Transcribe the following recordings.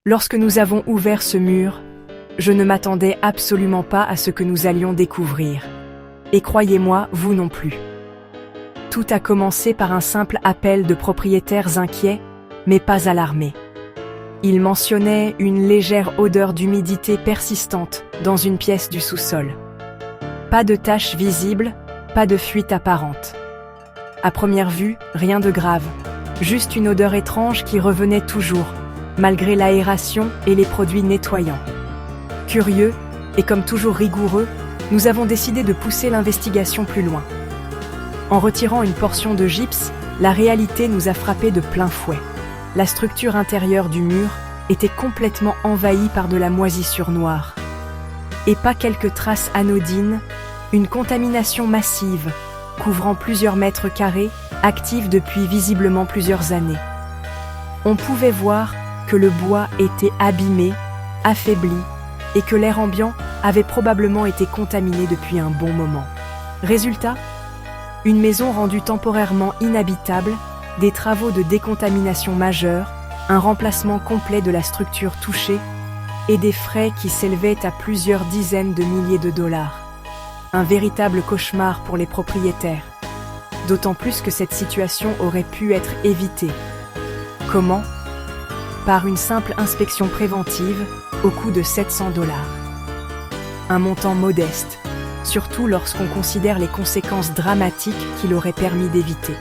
Lorsque nous avons ouvert ce mur, je ne m'attendais absolument pas à ce que nous allions découvrir. Et croyez-moi, vous non plus. Tout a commencé par un simple appel de propriétaires inquiets, mais pas alarmés. Ils mentionnaient une légère odeur d'humidité persistante dans une pièce du sous-sol. Pas de taches visibles, pas de fuite apparente. À première vue, rien de grave, juste une odeur étrange qui revenait toujours, malgré l'aération et les produits nettoyants. Curieux, et comme toujours rigoureux, nous avons décidé de pousser l'investigation plus loin. En retirant une portion de gypse, la réalité nous a frappé de plein fouet. La structure intérieure du mur était complètement envahie par de la moisissure noire. Et pas quelques traces anodines, une contamination massive, couvrant plusieurs mètres carrés, active depuis visiblement plusieurs années. On pouvait voir que le bois était abîmé, affaibli, et que l'air ambiant avait probablement été contaminé depuis un bon moment. Résultat, une maison rendue temporairement inhabitable, des travaux de décontamination majeurs, un remplacement complet de la structure touchée et des frais qui s'élevaient à plusieurs dizaines de milliers de dollars. Un véritable cauchemar pour les propriétaires. D'autant plus que cette situation aurait pu être évitée. Comment ? Par une simple inspection préventive au coût de 700 $. Un montant modeste, surtout lorsqu'on considère les conséquences dramatiques qu'il aurait permis d'éviter.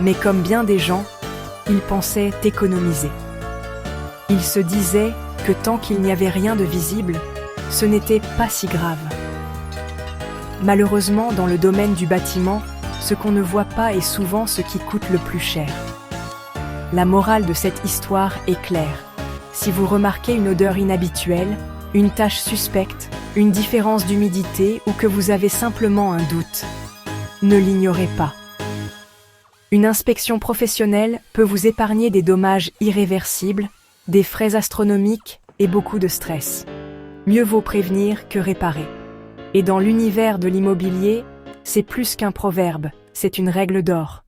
Mais comme bien des gens, ils pensaient économiser. Ils se disaient que tant qu'il n'y avait rien de visible, ce n'était pas si grave. Malheureusement, dans le domaine du bâtiment, ce qu'on ne voit pas est souvent ce qui coûte le plus cher. La morale de cette histoire est claire. Si vous remarquez une odeur inhabituelle, une tache suspecte, une différence d'humidité ou que vous avez simplement un doute, ne l'ignorez pas. Une inspection professionnelle peut vous épargner des dommages irréversibles, des frais astronomiques et beaucoup de stress. Mieux vaut prévenir que réparer. Et dans l'univers de l'immobilier, c'est plus qu'un proverbe, c'est une règle d'or.